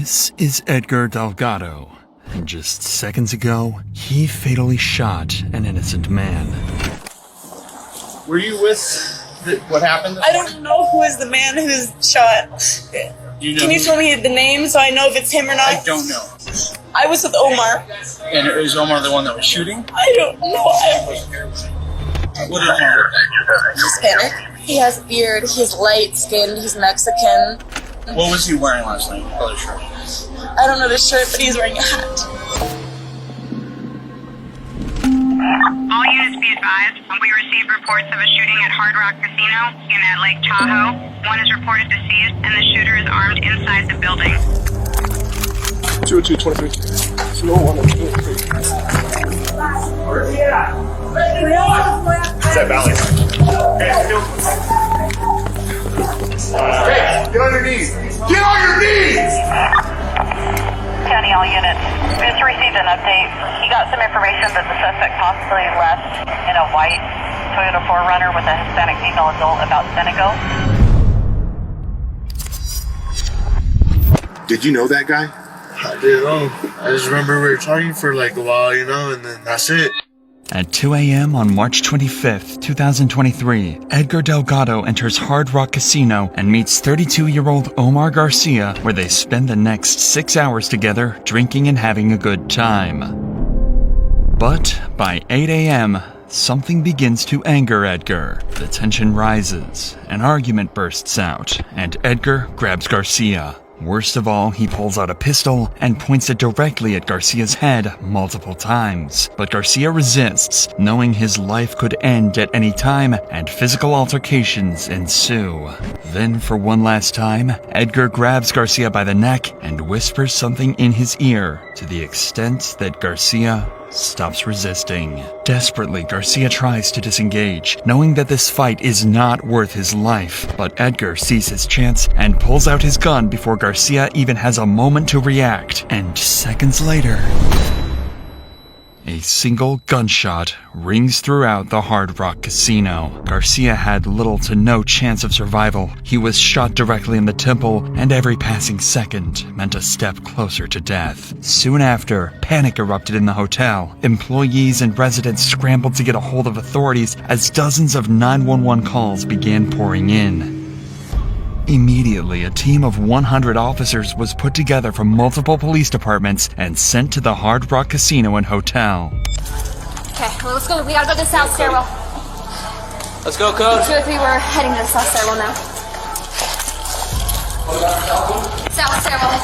This is Edgar Delgado, and just seconds ago, he fatally shot an innocent man. Were you with what happened? I don't know who is the man who's shot. Can you tell me the name so I know if it's him or not? I don't know. I was with Omar. And is Omar the one that was shooting? I don't know. What did Omar look like? He's Hispanic. He has a beard. He's light-skinned. He's Mexican. What was he wearing last night? What color shirt? I don't know the shirt, but he's wearing a hat. All units be advised, we received reports of a shooting at Hard Rock Casino at Lake Tahoe. One is reported deceased, and the shooter is armed inside the building. 202-23. Is that Valley? Hey, get on your knees! Get on your knees! County, all units. We just received an update. He got some information that the suspect possibly left in a white Toyota 4Runner with a Hispanic female adult about Senegal. Did you know that guy? I didn't. I just remember we were talking for like a while, and then that's it. At 2 a.m. on March 25th, 2023, Edgar Delgado enters Hard Rock Casino and meets 32-year-old Omar Garcia, where they spend the next 6 hours together drinking and having a good time. But by 8 a.m., something begins to anger Edgar. The tension rises, an argument bursts out, and Edgar grabs Garcia. Worst of all, he pulls out a pistol and points it directly at Garcia's head multiple times. But Garcia resists, knowing his life could end at any time, and physical altercations ensue. Then, for one last time, Edgar grabs Garcia by the neck and whispers something in his ear, to the extent that Garcia stops resisting. Desperately, Garcia tries to disengage, knowing that this fight is not worth his life. But Edgar sees his chance and pulls out his gun before Garcia even has a moment to react. And seconds later, a single gunshot rings throughout the Hard Rock Casino. Garcia had little to no chance of survival. He was shot directly in the temple, and every passing second meant a step closer to death. Soon after, panic erupted in the hotel. Employees and residents scrambled to get a hold of authorities as dozens of 911 calls began pouring in. Immediately, a team of 100 officers was put together from multiple police departments and sent to the Hard Rock Casino and Hotel. Okay, well, let's go. We gotta go to the south stairwell. Let's go, Coach. 2 or 3, we're heading to the south stairwell now. South stairwell.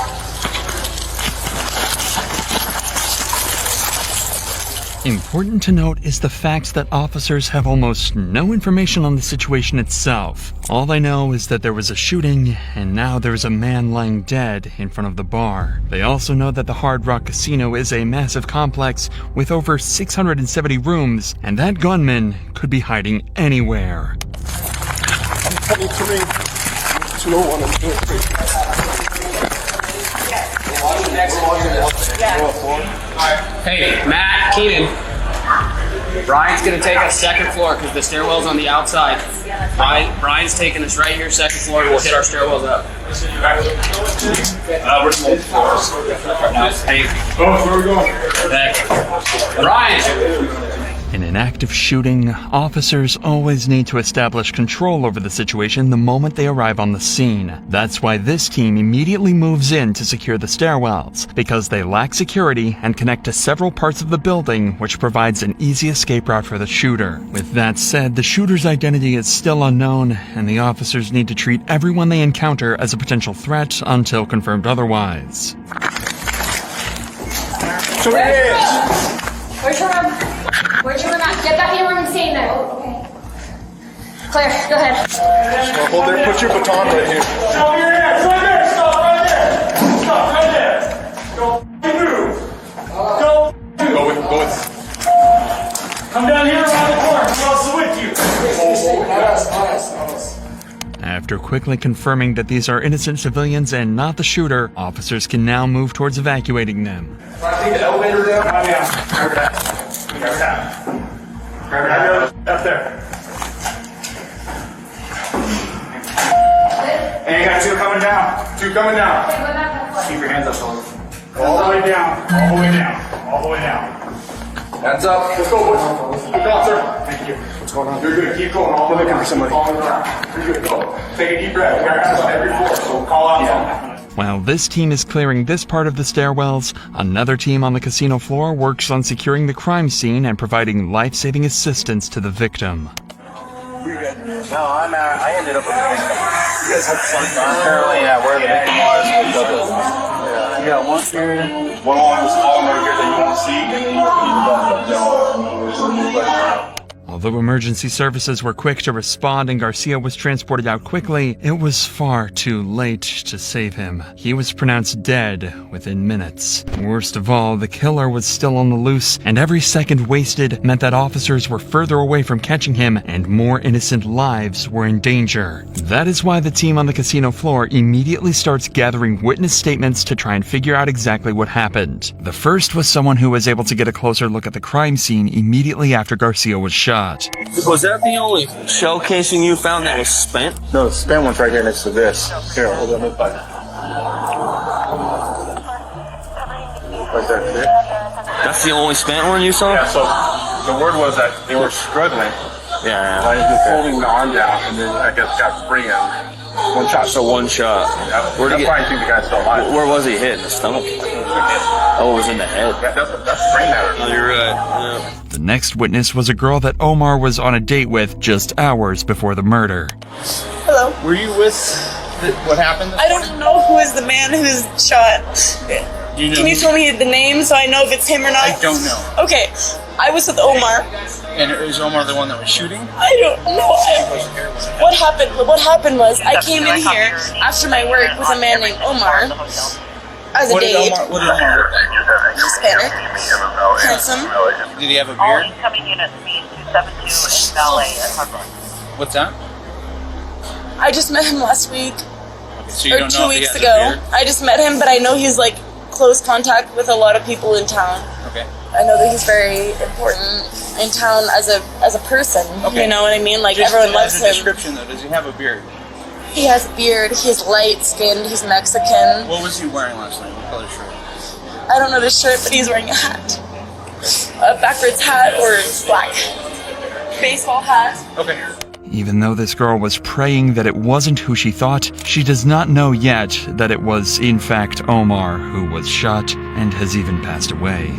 Important to note is the fact that officers have almost no information on the situation itself. All they know is that there was a shooting, and now there is a man lying dead in front of the bar. They also know that the Hard Rock Casino is a massive complex with over 670 rooms, and that gunman could be hiding anywhere. I'm coming to me. 201 and 203. Hey, Matt, Keenan. Brian's gonna take us second floor because the stairwell's on the outside. Brian's taking us right here, second floor. We'll hit our stairwells up. We're to multiple floors. Hey. Oh, where are we going? Hey. Brian! In an active shooting, officers always need to establish control over the situation the moment they arrive on the scene. That's why this team immediately moves in to secure the stairwells, because they lack security and connect to several parts of the building, which provides an easy escape route for the shooter. With that said, the shooter's identity is still unknown, and the officers need to treat everyone they encounter as a potential threat until confirmed otherwise. So it is. Where's your room? Where's your room at? Get back in your room and stay in there. Okay. Claire, go ahead. Hold there. Put your baton right here. Stop your ass right there. Stop right there. Stop right there. Don't move. Don't move. Go with. Come down here around the corner. Who else is with you? After quickly confirming that these are innocent civilians and not the shooter, officers can now move towards evacuating them. I take the elevator down. Grab it up there. And you got two coming down. Two coming down. Okay, go back that way. Keep your hands up, Tony. All the way down. All the way down. All the way down. Hands up. Let's go, boys. Good call, sir. Thank you. What's going on? You're good. Keep going all the way down. Somebody. You're good. Go. Take a deep breath. We're going to on every floor, so call out something. While this team is clearing this part of the stairwells, another team on the casino floor works on securing the crime scene and providing life-saving assistance to the victim. No, I ended up with the victim. You guys had fun. Apparently, yeah, where the victim was. Yeah. You got one here. One along this wall right here that you can see. Although emergency services were quick to respond and Garcia was transported out quickly, it was far too late to save him. He was pronounced dead within minutes. Worst of all, the killer was still on the loose, and every second wasted meant that officers were further away from catching him and more innocent lives were in danger. That is why the team on the casino floor immediately starts gathering witness statements to try and figure out exactly what happened. The first was someone who was able to get a closer look at the crime scene immediately after Garcia was shot. Was that the only shell casing you found that was spent? No, the spent one's right here next to this. Here, hold on, look back. Right there. That's the only spent one you saw? Yeah, so the word was that they were struggling. Yeah. I was just holding the arm down, and then I guess got free and one shot. So one shot. That's why I think the guy's still alive. Where was he hit? In the stomach? Oh, it was in the head. Yeah, that's brain matter. Oh, you're right. Yeah. The next witness was a girl that Omar was on a date with just hours before the murder. Hello. Were you with what happened? I don't know who is the man who's shot. Can you tell me the name so I know if it's him or not? I don't know. Okay. I was with Omar. And is Omar the one that was shooting? I don't know. What happened was I came in here after my work with a man named Omar as a date. What did Omar look like? Hispanic. Handsome. Did he have a All beard? incoming units need 272 in Valet at Hartland. What's that? I just met him last week. So you Or don't 2 know if he weeks has ago. a beard? I just met him, but I know he's like close contact with a lot of people in town. Okay. I know that he's very important in town as a person. Okay. You know what I mean? Like Just everyone as loves a him. description though, does he have a beard? He has a beard. He's light skinned. He's Mexican. What was he wearing last night? What color shirt? I don't know the shirt, but he's wearing a hat. A backwards hat or black baseball hat. Okay. Even though this girl was praying that it wasn't who she thought, she does not know yet that it was in fact Omar who was shot and has even passed away.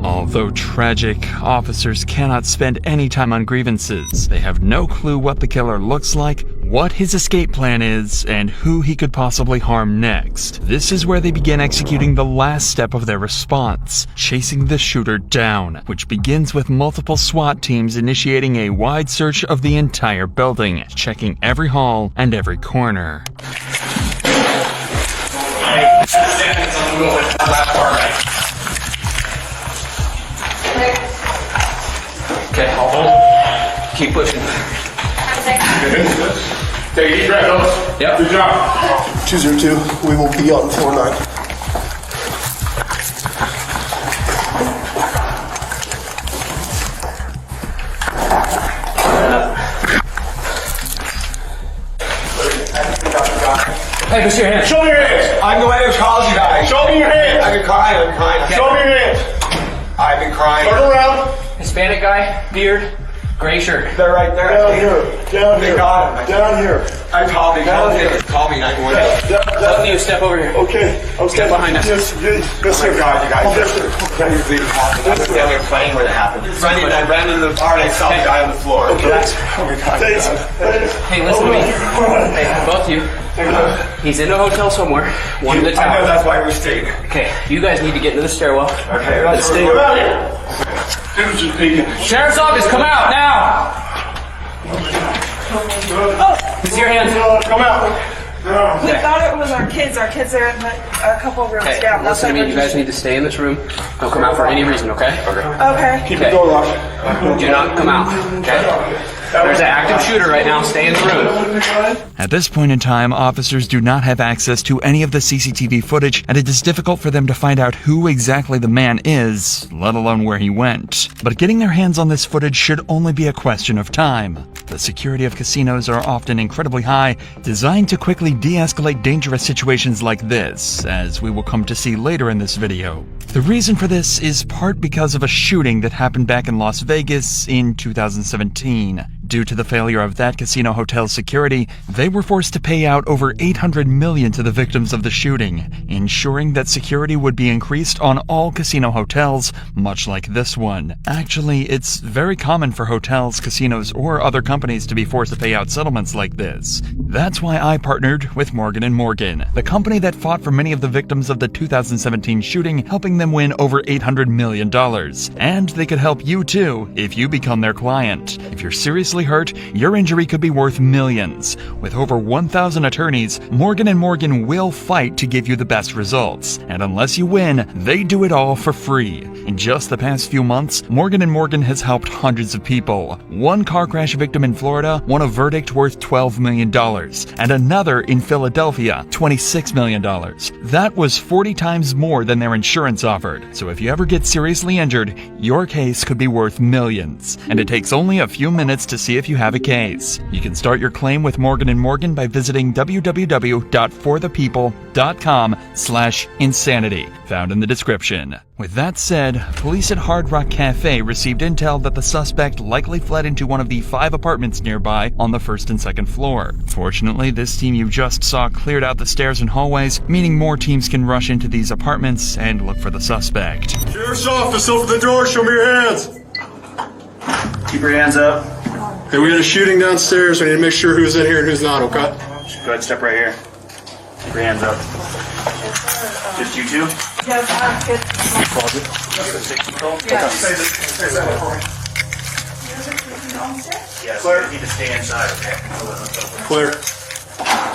Although tragic, officers cannot spend any time on grievances. They have no clue what the killer looks like, what his escape plan is, and who he could possibly harm next. This is where they begin executing the last step of their response, chasing the shooter down, which begins with multiple SWAT teams initiating a wide search of the entire building, checking every hall and every corner. Okay, I'll hold. Keep pushing. Take a deep breath, Ellis. Yep. Good job. 202, we will be on floor 9. Hey, push your hands. Show me your hands. I can go ahead and call you guys. Show me your hands. I've been crying. I've been crying. Show me your hands. I've been crying. Turn around. Hispanic guy, beard, gray shirt. They're right there. Down here. Down They here. got him. Down here. I called me. Call me 911. Both of you step over here. Okay. Step behind us. Yes, Oh my God, you guys. Yes, sir. Please leave. I was down there playing where it happened. I ran in the car and I saw the guy on the floor. Okay. Oh my God. Thanks. Hey, listen to me. Hey, both of you. He's in a hotel somewhere. One at a I know, time. that's why we're staying. Okay, you guys need to get into the stairwell. Okay, Let's stay. Come out here. Dude's just peeking. Sheriff's office, come out now! It's your hands. Come out. We thought it was our kids. Our kids are in a couple rooms Okay, down. That's listen to why me. You guys need to stay in this room. Don't come out for any reason, okay? Okay. Keep the door locked. Do not come out, okay? There's an active shooter right now. Stay in the room. At this point in time, officers do not have access to any of the CCTV footage, and it is difficult for them to find out who exactly the man is, let alone where he went. But getting their hands on this footage should only be a question of time. The security of casinos are often incredibly high, designed to quickly de-escalate dangerous situations like this, as we will come to see later in this video. The reason for this is part because of a shooting that happened back in Las Vegas in 2017. Due to the failure of that casino hotel's security, they were forced to pay out over $800 million to the victims of the shooting, ensuring that security would be increased on all casino hotels, much like this one. Actually, it's very common for hotels, casinos, or other companies to be forced to pay out settlements like this. That's why I partnered with Morgan & Morgan, the company that fought for many of the victims of the 2017 shooting, helping them win over $800 million. And they could help you too, if you become their client. If you're seriously hurt, your injury could be worth millions. With over 1,000 attorneys, Morgan & Morgan will fight to give you the best results. And unless you win, they do it all for free. In just the past few months, Morgan & Morgan has helped hundreds of people. One car crash victim in Florida won a verdict worth $12 million, and another in Philadelphia, $26 million. That was 40 times more than their insurance offered. So if you ever get seriously injured, your case could be worth millions. And it takes only a few minutes to see if you have a case. You can start your claim with Morgan & Morgan by visiting www.forthepeople.com/insanity, found in the description. With that said, police at Hard Rock Cafe received intel that the suspect likely fled into one of the 5 apartments nearby on the 1st and 2nd floor. Fortunately, this team you just saw cleared out the stairs and hallways, meaning more teams can rush into these apartments and look for the suspect. Sheriff's office, open the door, show me your hands. Keep your hands up. Hey, we had a shooting downstairs. We need to make sure who's in here and who's not, okay? Go ahead, step right here. Keep your hands up. Just you two? Yes, good. Closet. Yes, you need to stay inside, okay? Clear.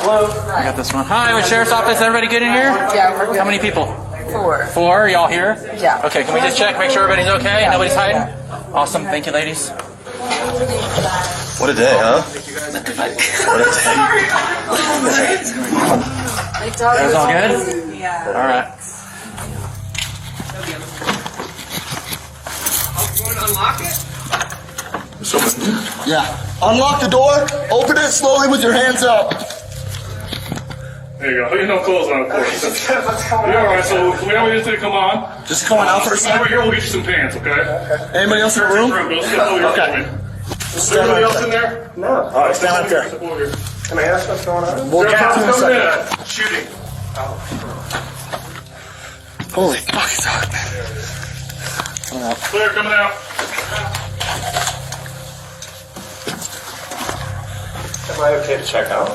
Hello. I got this one. Hi, with Sheriff's Office. Everybody good in here? Yeah, we're good. How many people? 4. 4? Y'all here? Yeah. Okay, can we just check, make sure everybody's okay? Yeah. Nobody's hiding? Awesome. Thank you, ladies. What a day, huh? What a day. That's all good? Yeah. All right. Yeah. Unlock the door, open it slowly with your hands up. There you go. You no clothes on, of course. You're alright, so we want you to come on. Just coming out for a Over second. here, we'll get you some pants, okay? Anybody else in the room? Go step over here. Okay. Is there anybody else in there? No. All right, stand up there. Step over here. Can I ask what's going on? We'll Sheriff's get to office it in a coming second. in. Shooting. Holy fuck, it's hot, man. Clear, coming out. Am I okay to check out?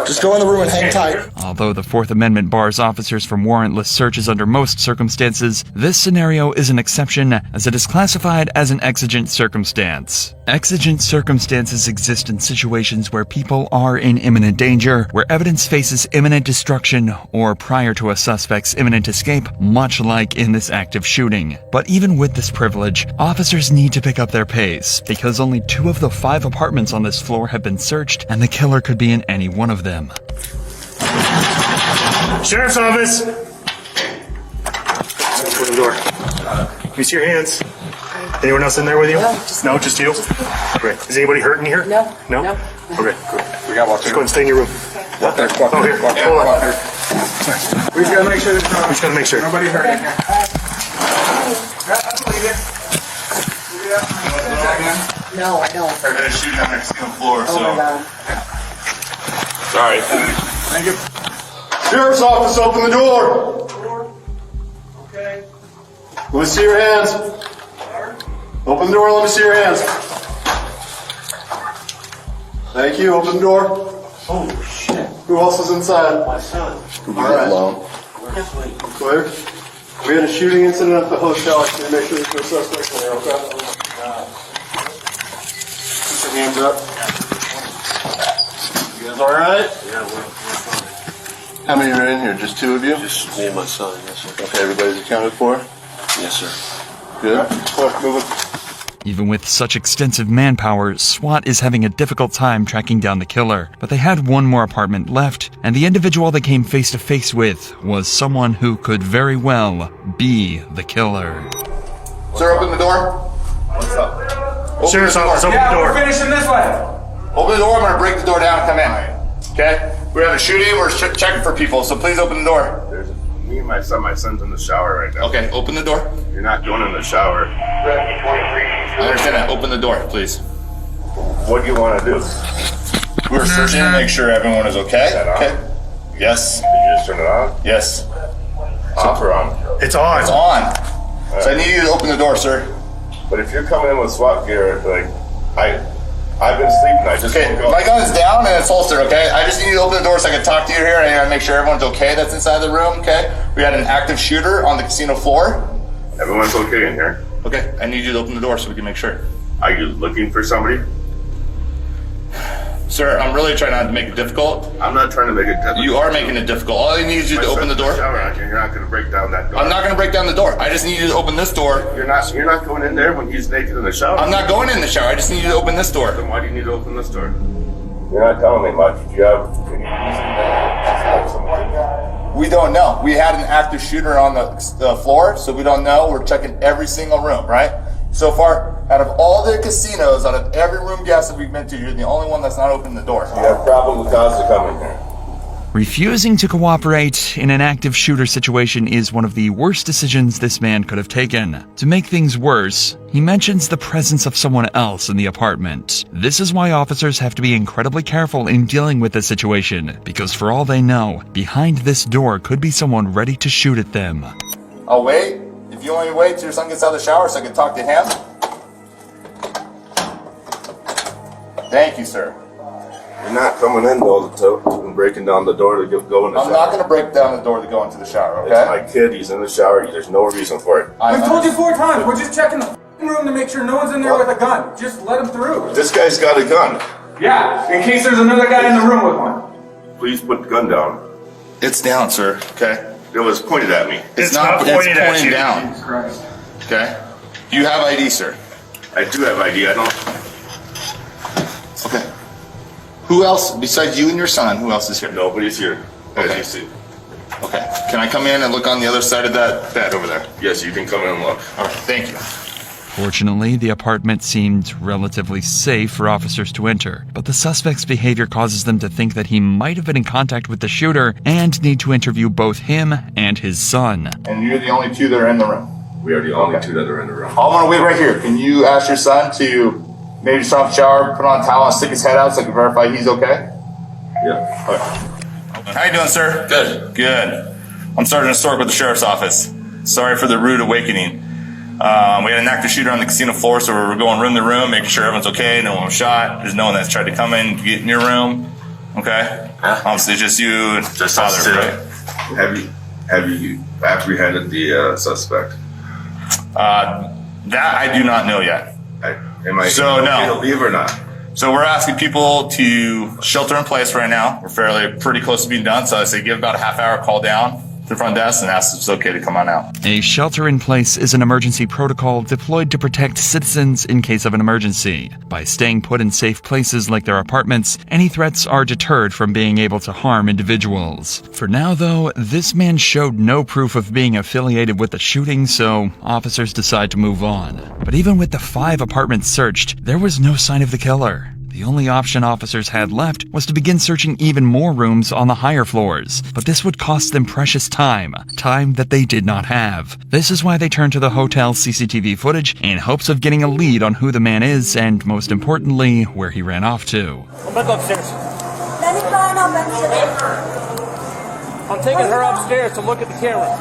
Just go in the room and hang tight. Although the Fourth Amendment bars officers from warrantless searches under most circumstances, this scenario is an exception as it is classified as an exigent circumstance. Exigent circumstances exist in situations where people are in imminent danger, where evidence faces imminent destruction, or prior to a suspect's imminent escape, much like in this active shooting. But even with this privilege, officers need to pick up their pace, because only 2 of the 5 apartments on this floor have been searched, and the killer could be in any one of them. Sheriff's office. Open the door. Can you see your hands? Anyone else in there with you? No, just you? Great. Is anybody hurt in here? No. No? No. Okay, good. We got walk. Just go and stay in your room. Walk there. Oh, here. Hold on. We just gotta make sure there's We just gotta make sure. nobody hurt in here. No, I don't. They're gonna shoot on the casino floor, so. Oh my God. Sorry. Thank you. Sheriff's office, open the door. Okay. Let me see your hands. Open the door, let me see your hands. Thank you, open the door. Oh, shit. Who else is inside? My son. All right. Clear. We had a shooting incident at the hotel. I need to make sure there's no suspects in there, okay? Put your hands up. You guys all right? Yeah, we're fine. How many are in here? Just 2 of you? Just me and my son, yes, sir. Okay, everybody's accounted for? Yes, sir. Good. Clear, move it. Even with such extensive manpower, SWAT is having a difficult time tracking down the killer. But they had one more apartment left, and the individual they came face to face with was someone who could very well be the killer. Sir, open the door. What's up? Sheriff's office, open the door. We're finishing this way. Open the door. I'm gonna break the door down and come in. Okay? We have a shooting. We're checking for people, so please open the door. There's me and my son. My son's in the shower right now. Okay, open the door. You're not going in the shower. I understand that. Open the door, please. What do you want to do? We're searching to make sure everyone is okay. Is that on? Okay. Yes. Did you just turn it on? Yes. Off or on? It's on. It's on. So I need you to open the door, sir. But if you're coming in with SWAT gear, like I've been sleeping. I just Okay, woke up. my gun's down and it's holstered, okay? I just need you to open the door so I can talk to you here and I gotta make sure everyone's okay that's inside the room, okay? We had an active shooter on the casino floor. Everyone's okay in here. Okay, I need you to open the door so we can make sure. Are you looking for somebody? Sir, I'm really trying not to make it difficult. I'm not trying to make it difficult. You are making it difficult. All I need is you to open the door. You're not going to break down that door. I'm not gonna break down the door. I just need you to open this door. You're not going in there when he's naked in the shower. I'm not going in the shower. I just need you to open this door. Then why do you need to open this door? You're not telling me much. Do you have any reason to someone? We don't know. We had an active shooter on the floor, so we don't know. We're checking every single room, right? So far, out of all the casinos, out of every room guest that we've been to, you're the only one that's not opening the door. You have probable cause to come in here. Refusing to cooperate in an active shooter situation is one of the worst decisions this man could have taken. To make things worse, he mentions the presence of someone else in the apartment. This is why officers have to be incredibly careful in dealing with this situation, because for all they know, behind this door could be someone ready to shoot at them. I'll wait. If you want me to wait till your son gets out of the shower so I can talk to him. Thank you, sir. You're not coming in though and breaking down the door to go in the shower. I'm not going to break down the door to go into the shower, okay? It's my kid. He's in the shower. There's no reason for it. We've told you 4 times. We're just checking the room to make sure no one's in there with a gun. Just let him through. This guy's got a gun. Yeah, in case there's another guy in the room with one. Please put the gun down. It's down, sir, okay? It was pointed at me. It's not pointed at you. down. Jesus Christ. Okay? Do you have ID, sir? I do have ID. I don't. Okay. Who else, besides you and your son, who else is here? Nobody's here. As Okay. you see. Okay. Can I come in and look on the other side of that bed over there? Yes, you can come in and look. All right, thank you. Fortunately, the apartment seemed relatively safe for officers to enter, but the suspect's behavior causes them to think that he might have been in contact with the shooter and need to interview both him and his son. And you're the only 2 that are in the room. We are the only 2 that are in the room. I'm gonna wait right here. Can you ask your son to maybe just off the shower, put on a towel, and stick his head out so I can verify he's okay? Yeah. Okay. How you doing, sir? Good. Good. I'm Sergeant Stork with the Sheriff's Office. Sorry for the rude awakening. We had an active shooter on the casino floor, so we're going room to room, making sure everyone's okay, no one was shot. There's no one that's tried to come in, get in your room. Okay? Obviously, it's just you and Just father, us 2. right? Have you apprehended the suspect? That I do not know yet. Am I So, no. to leave or not? So we're asking people to shelter in place right now. We're pretty close to being done, so I say give about a half hour, call down to the front desk and ask if it's okay to come on out. A shelter-in-place is an emergency protocol deployed to protect citizens in case of an emergency. By staying put in safe places like their apartments, any threats are deterred from being able to harm individuals. For now, though, this man showed no proof of being affiliated with the shooting, so officers decide to move on. But even with the 5 apartments searched, there was no sign of the killer. The only option officers had left was to begin searching even more rooms on the higher floors, but this would cost them precious time that they did not have. This is why they turned to the hotel's CCTV footage in hopes of getting a lead on who the man is and, most importantly, where he ran off to. I'm gonna go upstairs. I'm taking her upstairs to look at the camera.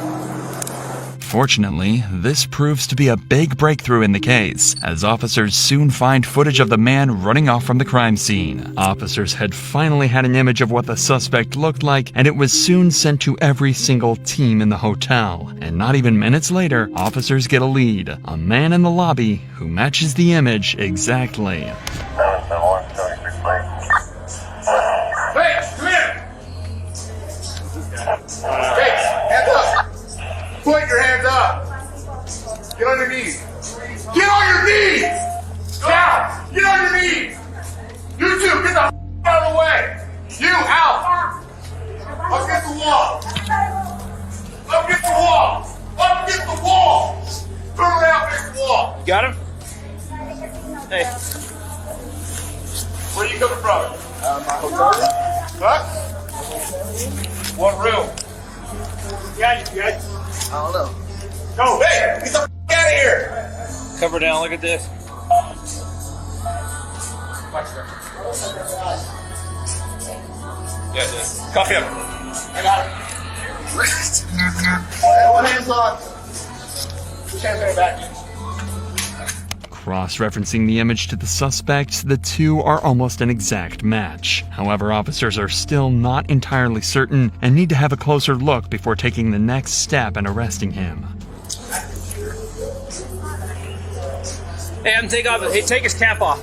Fortunately, this proves to be a big breakthrough in the case, as officers soon find footage of the man running off from the crime scene. Officers had finally had an image of what the suspect looked like, and it was soon sent to every single team in the hotel. And not even minutes later, officers get a lead, a man in the lobby who matches the image exactly. Hey, come here! Hey, hands up! Put your hands up! Get on your knees! Get on your knees! Get on your knees! You two, get the out of the way! You, out! Up against the wall! Up against the wall! Up against the wall! Turn around against the wall! You got him? Hey. Where are you coming from? My hotel room. Huh? What room? I don't know. Go, hey! Get the out of here! Cover down, look at this. Yeah, dude. Cuff him. I got it. One hand's on. Two hands on your back. Cross-referencing the image to the suspect, the two are almost an exact match. However, officers are still not entirely certain and need to have a closer look before taking the next step and arresting him. Hey, have him take off. Hey, take his cap off.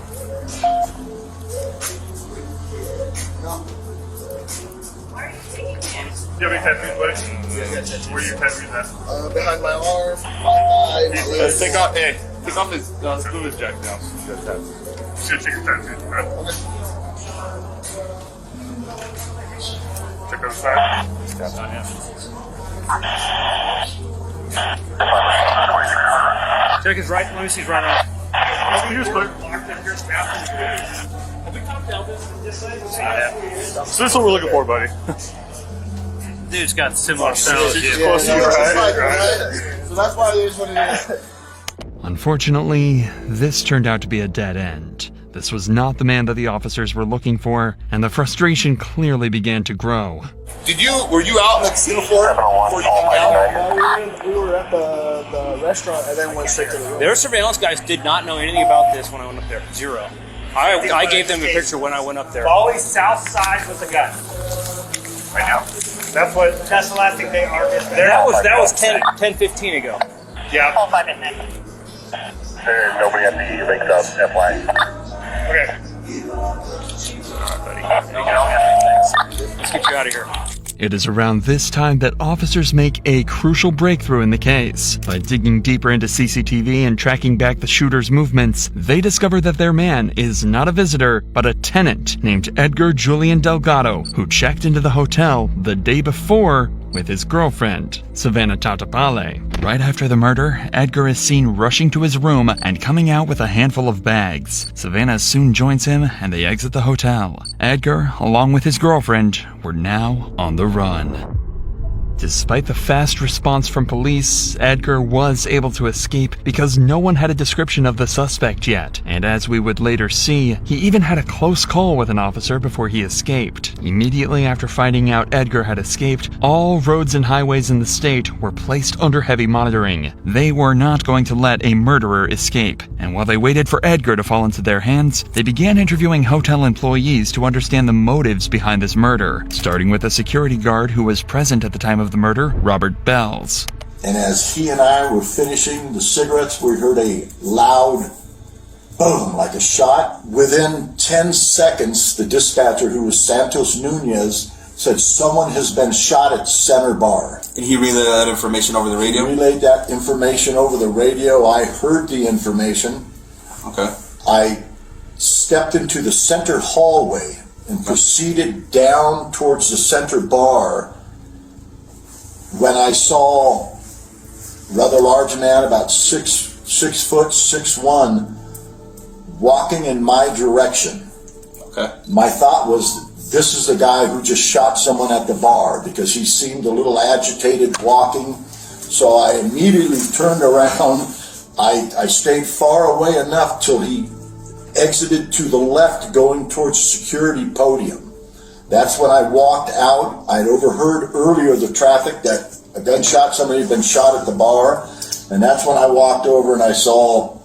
Do you have any tattoos, buddy? Yeah, I got tattoos. Where are your tattoos at? Behind my arm, my thigh, my Let's legs. take off, hey, take off his, let's move his jacket down. Should check his tattoos, right? Check the side. That's on him. Check his right. Let me see his right arm. Here's clear. So this is what we're looking for, buddy. Dude's got similar sounds. She's close to you, right? Right? So that's why it is what it is. Unfortunately, this turned out to be a dead end. This was not the man that the officers were looking for, and the frustration clearly began to grow. Were you out in the casino floor before you came out? We were at the restaurant and then went straight to the room. Their surveillance guys did not know anything about this when I went up there. Zero. I gave them a picture when I went up there. Always south side with the gun. Right now. That's the last thing they are. That was 10-15 ago. Yeah. Call 5 at night. There's nobody at the lake up, FY. Okay. Let's get you out of here. It is around this time that officers make a crucial breakthrough in the case. By digging deeper into CCTV and tracking back the shooter's movements, they discover that their man is not a visitor, but a tenant named Edgar Julian Delgado, who checked into the hotel the day before with his girlfriend, Savannah Tatapale. Right after the murder, Edgar is seen rushing to his room and coming out with a handful of bags. Savannah soon joins him and they exit the hotel. Edgar, along with his girlfriend, were now on the run. Despite the fast response from police, Edgar was able to escape because no one had a description of the suspect yet. And as we would later see, he even had a close call with an officer before he escaped. Immediately after finding out Edgar had escaped, all roads and highways in the state were placed under heavy monitoring. They were not going to let a murderer escape. And while they waited for Edgar to fall into their hands, they began interviewing hotel employees to understand the motives behind this murder, starting with a security guard who was present at the time of the murder, Robert Bells. And as he and I were finishing the cigarettes, we heard a loud boom, like a shot. Within 10 seconds, the dispatcher, who was Santos Nunez, said someone has been shot at Center Bar. And he relayed that information over the radio? He relayed that information over the radio. I heard the information. Okay. I stepped into the center hallway and proceeded down towards the Center Bar when I saw a rather large man, about 6 foot, 6'1", walking in my direction. Okay. My thought was, this is the guy who just shot someone at the bar, because he seemed a little agitated walking. So I immediately turned around. I stayed far away enough till he exited to the left going towards security podium. That's when I walked out. I'd overheard earlier the traffic that a gunshot, somebody had been shot at the bar. And that's when I walked over and I saw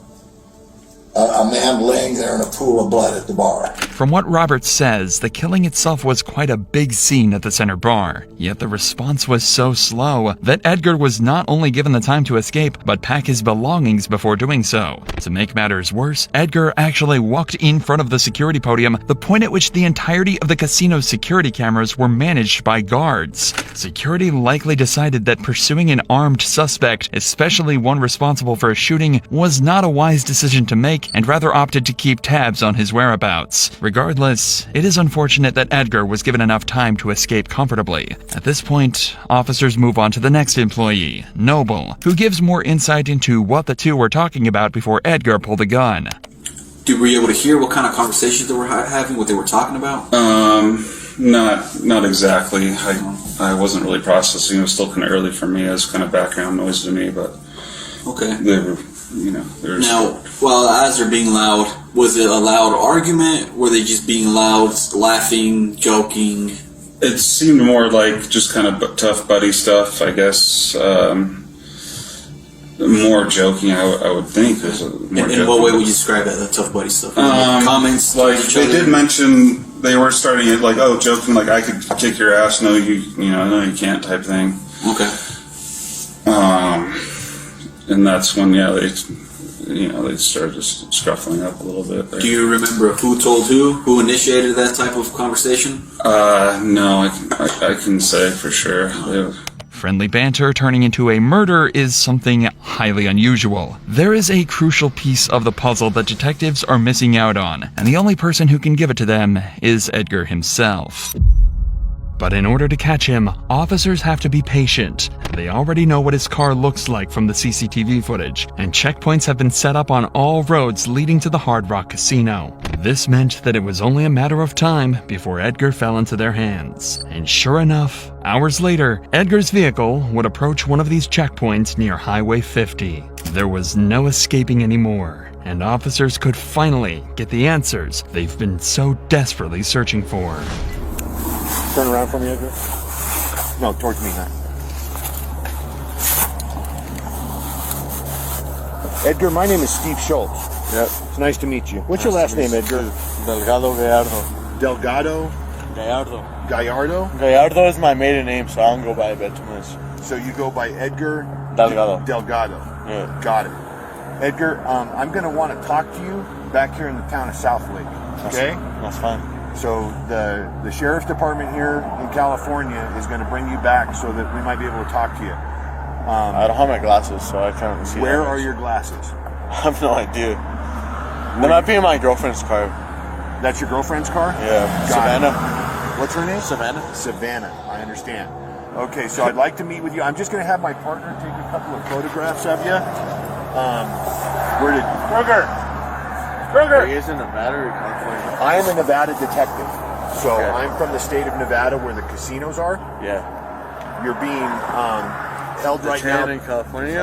a man laying there in a pool of blood at the bar. From what Roberts says, the killing itself was quite a big scene at the center bar, yet the response was so slow that Edgar was not only given the time to escape, but pack his belongings before doing so. To make matters worse, Edgar actually walked in front of the security podium, the point at which the entirety of the casino's security cameras were managed by guards. Security likely decided that pursuing an armed suspect, especially one responsible for a shooting, was not a wise decision to make, and rather opted to keep tabs on his whereabouts. Regardless, it is unfortunate that Edgar was given enough time to escape comfortably. At this point, officers move on to the next employee, Noble, who gives more insight into what the two were talking about before Edgar pulled the gun. Were you able to hear what kind of conversations they were having, what they were talking about? Not exactly. I wasn't really processing. It was still kind of early for me. It was kind of background noise to me, but okay. They were, Now, well, as they're being loud, was it a loud argument? Were they just being loud, laughing, joking? It seemed more like just kind of tough buddy stuff, I guess. More joking, I would think. In what way would you describe that, the tough buddy stuff? Comments? Like, they did mention they were starting it like, oh, joking, like, I could kick your ass, no, no, you can't type thing. Okay. And that's when, they started just scuffling up a little bit there. Do you remember who told who initiated that type of conversation? No, I can say for sure. Friendly banter turning into a murder is something highly unusual. There is a crucial piece of the puzzle that detectives are missing out on, and the only person who can give it to them is Edgar himself. But in order to catch him, officers have to be patient. They already know what his car looks like from the CCTV footage, and checkpoints have been set up on all roads leading to the Hard Rock Casino. This meant that it was only a matter of time before Edgar fell into their hands. And sure enough, hours later, Edgar's vehicle would approach one of these checkpoints near Highway 50. There was no escaping anymore, and officers could finally get the answers they've been so desperately searching for. Turn around for me, Edgar. No, towards me now. Edgar, my name is Steve Schultz. Yep. It's nice to meet you. What's your last name, Edgar? Delgado Gallardo. Delgado? Gallardo. Gallardo? Gallardo is my maiden name, so I don't go by it too much. So you go by Edgar? Delgado. Delgado. Yeah. Got it. Edgar, I'm going to want to talk to you back here in the town of Southlake. Okay? That's fine. So the sheriff's department here in California is going to bring you back so that we might be able to talk to you. I don't have my glasses, so I can't see. Where are your glasses? I have no idea. They might be in my girlfriend's car. That's your girlfriend's car? Yeah. Savannah. What's her name? Savannah. Savannah. I understand. Okay, so I'd like to meet with you. I'm just going to have my partner take a couple of photographs of you. Where did Kruger? He is in Nevada or California? I am a Nevada detective. So Okay. I'm from the state of Nevada where the casinos are. Yeah. You're being held right now in California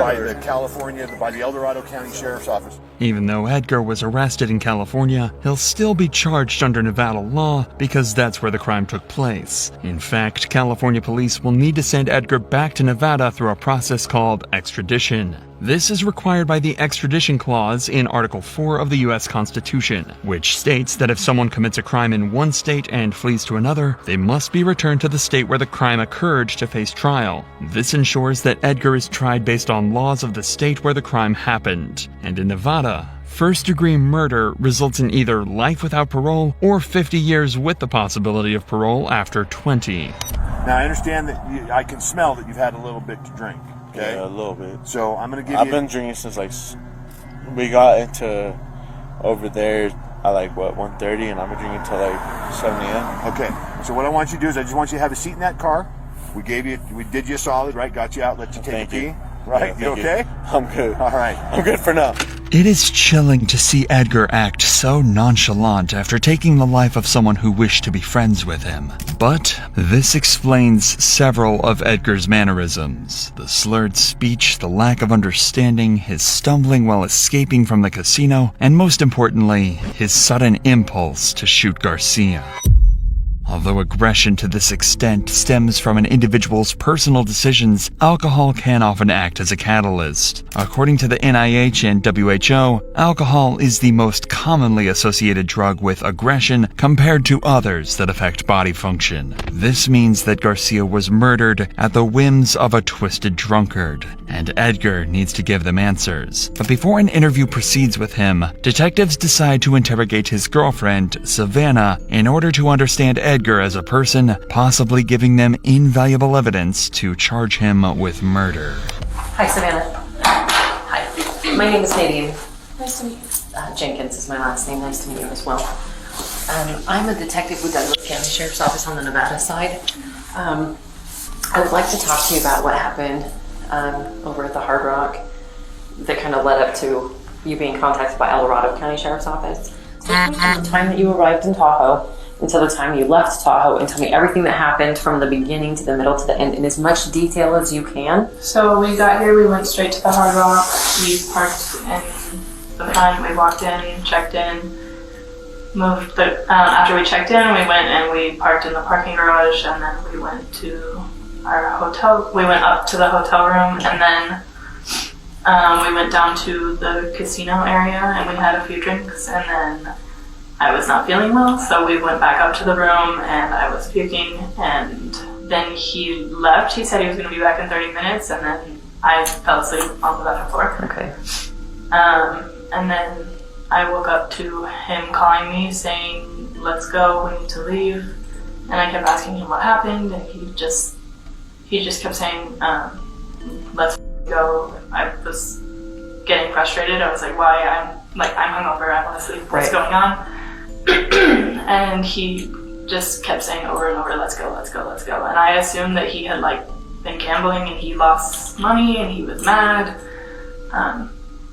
by the El Dorado County Sheriff's Office. Even though Edgar was arrested in California, he'll still be charged under Nevada law because that's where the crime took place. In fact, California police will need to send Edgar back to Nevada through a process called extradition. This is required by the extradition clause in Article 4 of the U.S. Constitution, which states that if someone commits a crime in one state and flees to another, they must be returned to the state where the crime occurred to face trial. This ensures that Edgar is tried based on laws of the state where the crime happened. And in Nevada, first-degree murder results in either life without parole or 50 years with the possibility of parole after 20. Now, I understand that I can smell that you've had a little bit to drink. Okay? Yeah, a little bit. So I'm going to give I've been drinking since we got into over there at 1:30, and I've been drinking till 7 a.m. Okay. So what I want you to do is I just want you to have a seat in that car. We did you a solid, right? Got you out, let you take a pee. Right? Yeah, you okay? I'm good. All right. I'm good for now. It is chilling to see Edgar act so nonchalant after taking the life of someone who wished to be friends with him. But this explains several of Edgar's mannerisms. The slurred speech, the lack of understanding, his stumbling while escaping from the casino, and most importantly, his sudden impulse to shoot Garcia. Although aggression to this extent stems from an individual's personal decisions, alcohol can often act as a catalyst. According to the NIH and WHO, alcohol is the most commonly associated drug with aggression compared to others that affect body function. This means that Garcia was murdered at the whims of a twisted drunkard, and Edgar needs to give them answers. But before an interview proceeds with him, detectives decide to interrogate his girlfriend, Savannah, in order to understand Edgar as a person, possibly giving them invaluable evidence to charge him with murder. Hi, Savannah. Hi. My name is Nadine. Nice to meet you. Jenkins is my last name. Nice to meet you as well. I'm a detective with Douglas County Sheriff's Office on the Nevada side. I would like to talk to you about what happened over at the Hard Rock that kind of led up to you being contacted by El Dorado County Sheriff's Office. So from the time that you arrived in Tahoe until the time you left Tahoe, and tell me everything that happened from the beginning to the middle to the end in as much detail as you can. So we got here, we went straight to the Hard Rock. We parked in the front, we walked in, checked in, moved the, after we checked in, we went and we parked in the parking garage, and then we went to our hotel. We went up to the hotel room, and then we went down to the casino area and we had a few drinks, and then I was not feeling well, so we went back up to the room and I was puking, and then he left. He said he was going to be back in 30 minutes, and then I fell asleep on the bathroom floor. Okay. And then I woke up to him calling me saying, "Let's go, we need to leave." And I kept asking him what happened, and he just kept saying, "Let's go." I was getting frustrated. I was like, "Why? I'm hungover, I want to sleep, what's going on?" And he just kept saying over and over, "Let's go, let's go, let's go." And I assumed that he had been gambling and he lost money and he was mad.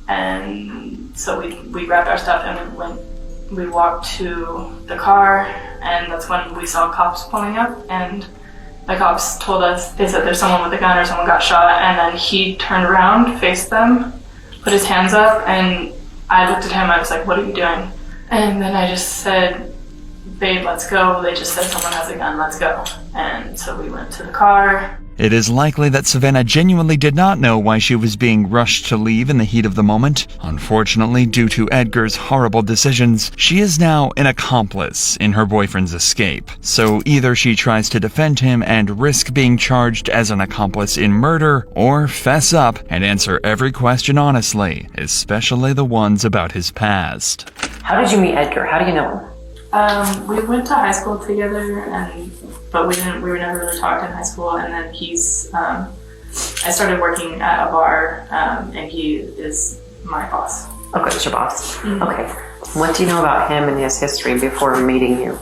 And so we grabbed our stuff and we walked to the car, and that's when we saw cops pulling up, and the cops told us, they said there's someone with a gun or someone got shot, and then he turned around, faced them, put his hands up, and I looked at him, I was like, "What are you doing?" And then I just said, "Babe, let's go." They just said, "Someone has a gun, let's go." And so we went to the car. It is likely that Savannah genuinely did not know why she was being rushed to leave in the heat of the moment. Unfortunately, due to Edgar's horrible decisions, she is now an accomplice in her boyfriend's escape. So either she tries to defend him and risk being charged as an accomplice in murder, or fess up and answer every question honestly, especially the ones about his past. How did you meet Edgar? How do you know him? We went to high school together, but we were never really talked in high school. And then I started working at a bar, and he is my boss. Okay, it's your boss. Mm-hmm. Okay. What do you know about him and his history before meeting you?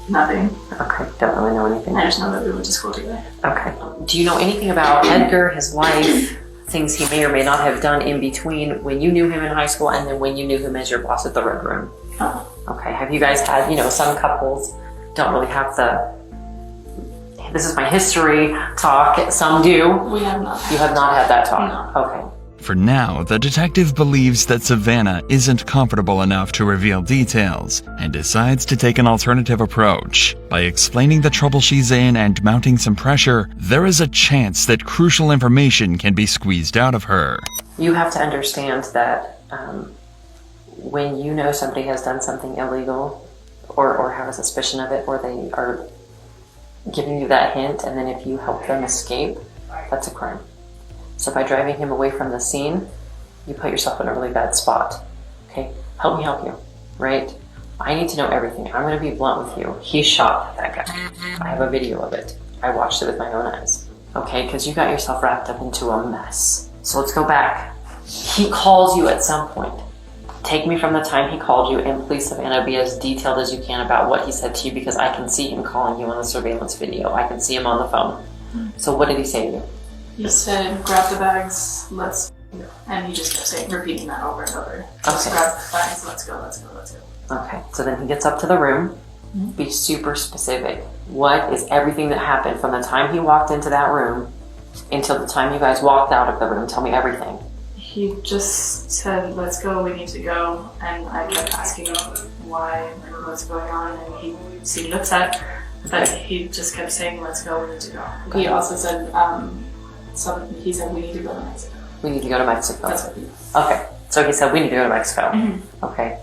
Nothing. Okay, don't really know anything. I just know that we went to school together. Okay. Do you know anything about Edgar, his life, things he may or may not have done in between when you knew him in high school and then when you knew him as your boss at the Red Room? Oh. Okay. Have you guys had, some couples don't really have this is my history talk. Some do. We have not. You have not had that talk? No. Okay. For now, the detective believes that Savannah isn't comfortable enough to reveal details and decides to take an alternative approach. By explaining the trouble she's in and mounting some pressure, there is a chance that crucial information can be squeezed out of her. You have to understand that when you know somebody has done something illegal or have a suspicion of it, or they are giving you that hint, and then if you help them escape, that's a crime. So by driving him away from the scene, you put yourself in a really bad spot. Okay? Help me help you, right? I need to know everything. I'm going to be blunt with you. He shot that guy. I have a video of it. I watched it with my own eyes. Okay? Because you got yourself wrapped up into a mess. So let's go back. He calls you at some point. Take me from the time he called you, and please, Savannah, be as detailed as you can about what he said to you, because I can see him calling you on the surveillance video. I can see him on the phone. So what did he say to you? He said, "Grab the bags, let's go." And he just kept repeating that over and over. Just grab the bags, let's go, let's go, let's go. Okay, so then he gets up to the room. Be super specific. What is everything that happened from the time he walked into that room until the time you guys walked out of the room? Tell me everything. He just said, let's go, we need to go. And I kept asking him why and what's going on, and he seemed upset. But he just kept saying, let's go, we need to go. He also said, he said, we need to go to Mexico. We need to go to Mexico. That's what he Okay, so he said we need to go to Mexico. Mm-hmm. Okay.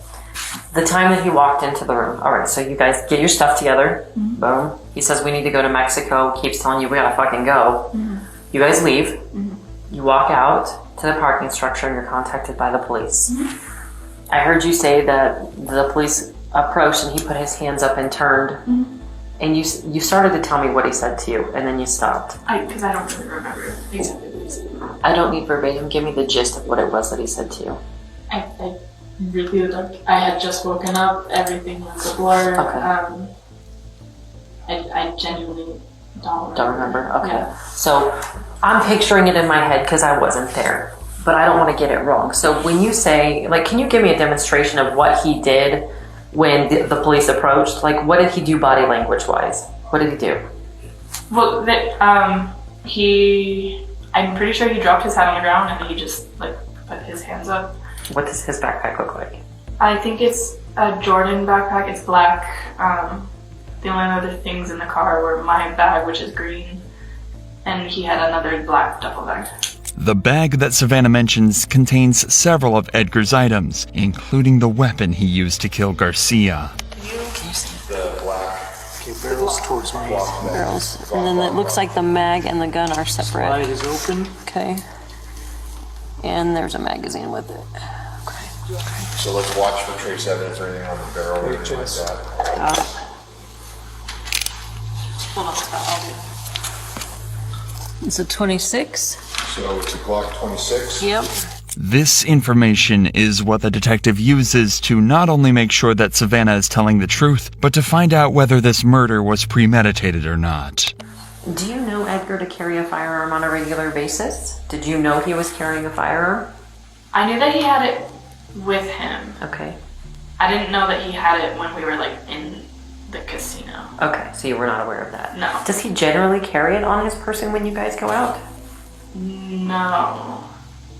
The time that he walked into the room, all right, so you guys get your stuff together. Mm-hmm. Boom. He says we need to go to Mexico, keeps telling you we gotta fucking go. Mm-hmm. You guys leave. Mm-hmm. You walk out to the parking structure and you're contacted by the police. Mm-hmm. I heard you say that the police approached and he put his hands up and turned. Mm-hmm. And you started to tell me what he said to you, and then you stopped. Because I don't really remember exactly what he said. I don't need verbatim. Give me the gist of what it was that he said to you. I really don't. I had just woken up. Everything was a blur. Okay. I genuinely don't remember. Don't remember? Okay. Yeah. So I'm picturing it in my head because I wasn't there, but I don't want to get it wrong. So when you say, like, can you give me a demonstration of what he did when the police approached? Like, what did he do body language wise? What did he do? Well, I'm pretty sure he dropped his hat on the ground and he just, like, put his hands up. What does his backpack look like? I think it's a Jordan backpack. It's black. The only other things in the car were my bag, which is green, and he had another black duffel bag. The bag that Savannah mentions contains several of Edgar's items, including the weapon he used to kill Garcia. The black. Okay, barrels towards me. Barrels. And then it looks like the mag and the gun are separate. Slide is open. Okay. And there's a magazine with it. So let's watch for trace evidence or anything on the barrel or anything like that. It's a 26. So it's a Glock 26? Yep. This information is what the detective uses to not only make sure that Savannah is telling the truth, but to find out whether this murder was premeditated or not. Do you know Edgar to carry a firearm on a regular basis? Did you know he was carrying a firearm? I knew that he had it with him. Okay. I didn't know that he had it when we were, like, in the casino. Okay, so you were not aware of that. No. Does he generally carry it on his person when you guys go out? No.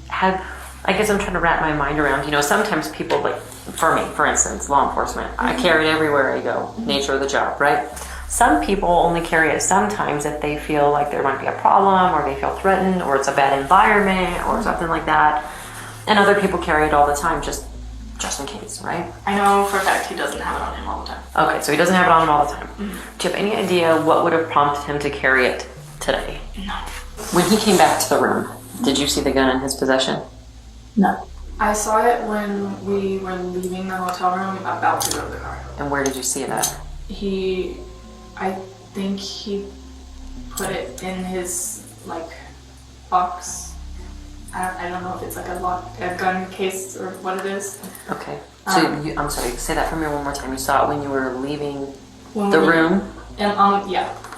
I guess I'm trying to wrap my mind around, sometimes people, like, for me, for instance, law enforcement, I carry it everywhere I go, nature of the job, right? Some people only carry it sometimes if they feel like there might be a problem, or they feel threatened, or it's a bad environment, or something like that. And other people carry it all the time, just in case, right? I know for a fact he doesn't have it on him all the time. Okay, so he doesn't have it on him all the time. Mm-hmm. Do you have any idea what would have prompted him to carry it today? No. When he came back to the room, did you see the gun in his possession? No. I saw it when we were leaving the hotel room, about to go to the car. And where did you see it at? I think he put it in his, like, box. I don't know if it's like a gun case or what it is. Okay. So I'm sorry, say that for me one more time. You saw it when you were leaving When the we- room? And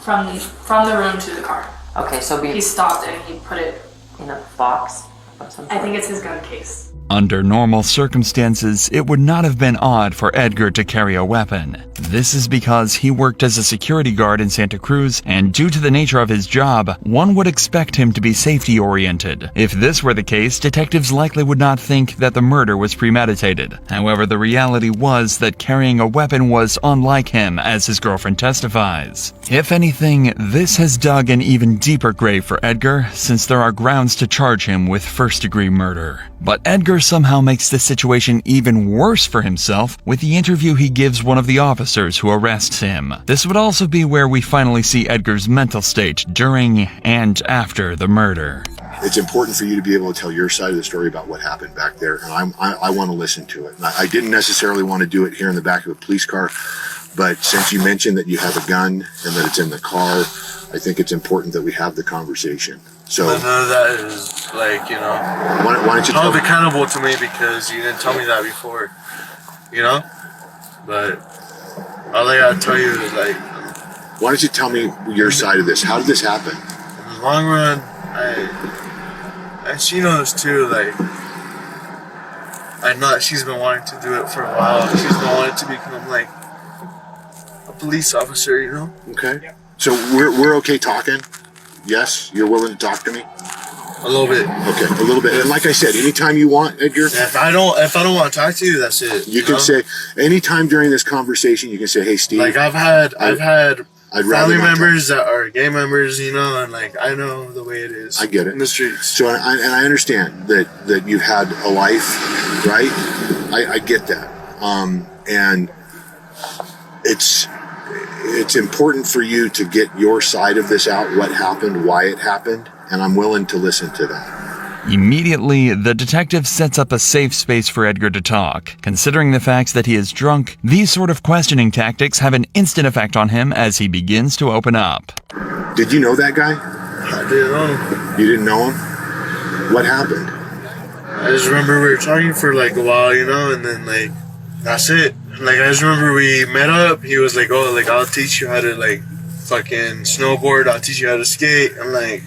from the room to the car. Okay, so he stopped and he put it in a box of some sort? I think it's his gun case. Under normal circumstances, it would not have been odd for Edgar to carry a weapon. This is because he worked as a security guard in Santa Cruz, and due to the nature of his job, one would expect him to be safety-oriented. If this were the case, detectives likely would not think that the murder was premeditated. However, the reality was that carrying a weapon was unlike him, as his girlfriend testifies. If anything, this has dug an even deeper grave for Edgar, since there are grounds to charge him with first-degree murder. But Edgar somehow makes the situation even worse for himself with the interview he gives one of the officers who arrests him. This would also be where we finally see Edgar's mental state during and after the murder. It's important for you to be able to tell your side of the story about what happened back there, and I want to listen to it. And I didn't necessarily want to do it here in the back of a police car, but since you mentioned that you have a gun and that it's in the car, I think it's important that we have the conversation. So but none of that is like, you know, why don't you hold accountable to me because you didn't tell me that before, you know? But all I gotta tell you is like, why don't you tell me your side of this? How did this happen? In the long run, and she knows too, like, I know that she's been wanting to do it for a while. She's been wanting to become like a police officer, you know? Okay. So we're okay talking? Yes? You're willing to talk to me? A little bit. Okay, a little bit. And like I said, anytime you want, Edgar. If I don't want to talk to you, that's it. You can say anytime during this conversation. You can say, "Hey, Steve." Like I've had family not members that are gay members, you know, and like I know the way it is. I get it in the streets. So I understand that you've had a life, right? I get that, and it's important for you to get your side of this out. What happened? Why it happened? And I'm willing to listen to that. Immediately, the detective sets up a safe space for Edgar to talk. Considering the facts that he is drunk, these sort of questioning tactics have an instant effect on him as he begins to open up. Did you know that guy? I didn't know him. You didn't know him? What happened? I just remember we were talking for like a while, you know, and then like that's it. Like I just remember we met up. He was like, "Oh, like I'll teach you how to like fucking snowboard. I'll teach you how to skate." I'm like,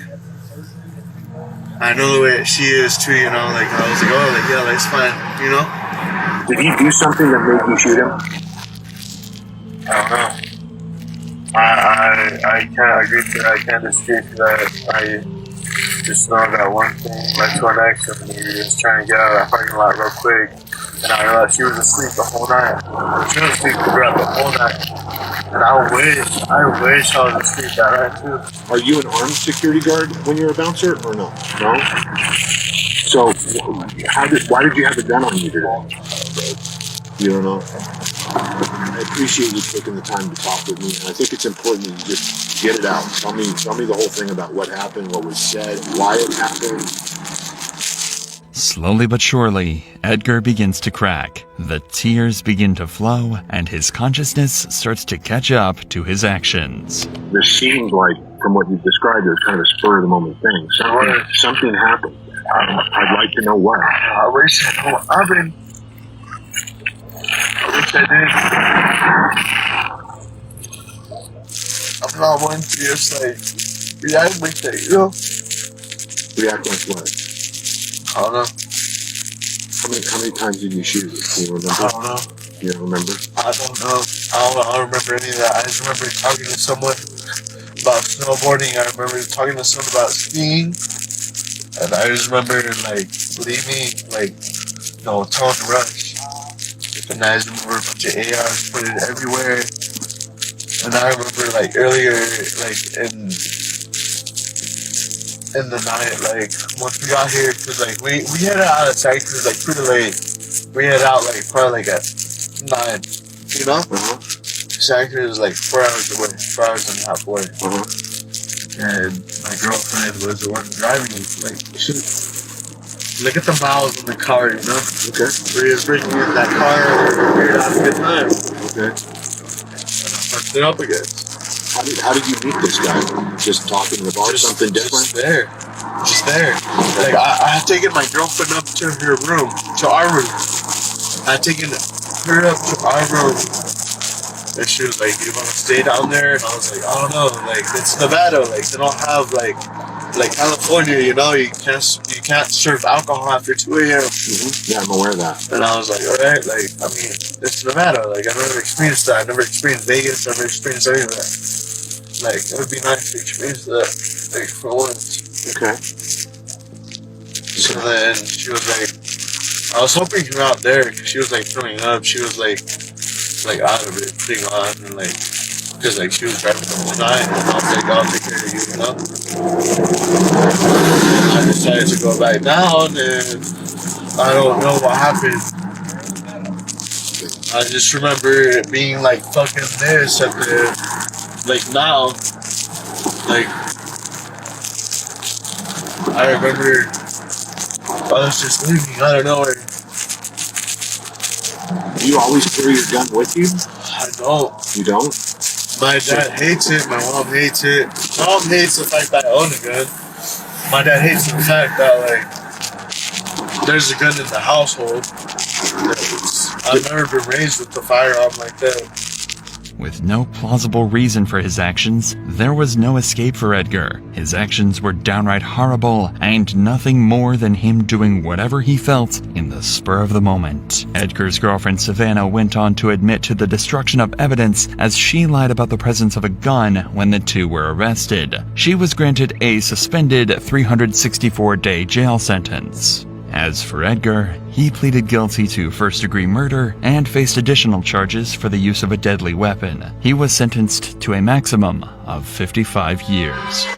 I know the way she is too, you know. Like I was like, "Oh, like yeah, that's fine," you know. Did he do something that made you shoot him? I don't know. I can't agree to that. I can't dispute that. I just know that one thing led to an next, and he was trying to get out of that parking lot real quick. And I realized she was asleep the whole night. She was asleep throughout the whole night. And I wish I was asleep that night too. Are you an armed security guard when you're a bouncer or no? No? So, why did you have a gun on you today? You don't know? I appreciate you taking the time to talk with me, and I think it's important that you just get it out. Tell me the whole thing about what happened, what was said, why it happened. Slowly but surely, Edgar begins to crack. The tears begin to flow, and his consciousness starts to catch up to his actions. This seems like, from what you've described, as kind of a spur-of-the-moment thing. Something happened. I'd like to know what. I wish I did. I'm not one to just like react like that, you know? React like what? I don't know. How many times did you shoot it? Do you remember? I don't know. You don't remember? I don't know. I don't remember any of that. I just remember talking to someone about snowboarding. I remember talking to someone about skiing. And I just remember, like, leaving, like, no, telling to rush. And I just remember a bunch of ARs put it everywhere. And I remember, like, earlier, like, in the night, like, once we got here, cause like, we headed out of Santa Cruz, like, pretty late. We headed out, like, probably, like, at 9, you know? Santa Cruz is, like, 4 hours away, 4 hours and a half away. And my girlfriend was the one driving, like, look at the miles in the car, you know? Okay. We were breaking in that car, we were having a good time. Okay. And I fucked it up again. How did you meet this guy? Just talking in the bar, something different? Just there. Like, I had taken my girlfriend up to her room, to our room. I had taken her up to our room. And she was like, "You want to stay down there?" And I was like, "I don't know. Like, it's Nevada. Like, they don't have, like California, you know, you can't serve alcohol after 2 a.m. Yeah, I'm aware of that. And I was like, all right, like, I mean, it's Nevada. Like, I've never experienced that. I've never experienced Vegas. I've never experienced any of that. Like, it would be nice to experience that, like, for once. Okay. So then she was like, I was hoping you're out there because she was like throwing up. She was like out of it, pretty on, and like, because like she was driving the whole night, and I was like, I'll take care of you, you know. And I decided to go back down, and I don't know what happened. I just remember it being like fucking this at the, like now, like I remember I was just leaving out of nowhere. Do you always carry your gun with you? I don't. You don't? My dad hates it. My mom hates it. My mom hates the fact that I own a gun. My dad hates the fact that, like, there's a gun in the household. I've never been raised with the firearm like that. With no plausible reason for his actions, there was no escape for Edgar. His actions were downright horrible and nothing more than him doing whatever he felt in the spur of the moment. Edgar's girlfriend Savannah went on to admit to the destruction of evidence as she lied about the presence of a gun when the two were arrested. She was granted a suspended 364-day jail sentence. As for Edgar, he pleaded guilty to first-degree murder and faced additional charges for the use of a deadly weapon. He was sentenced to a maximum of 55 years.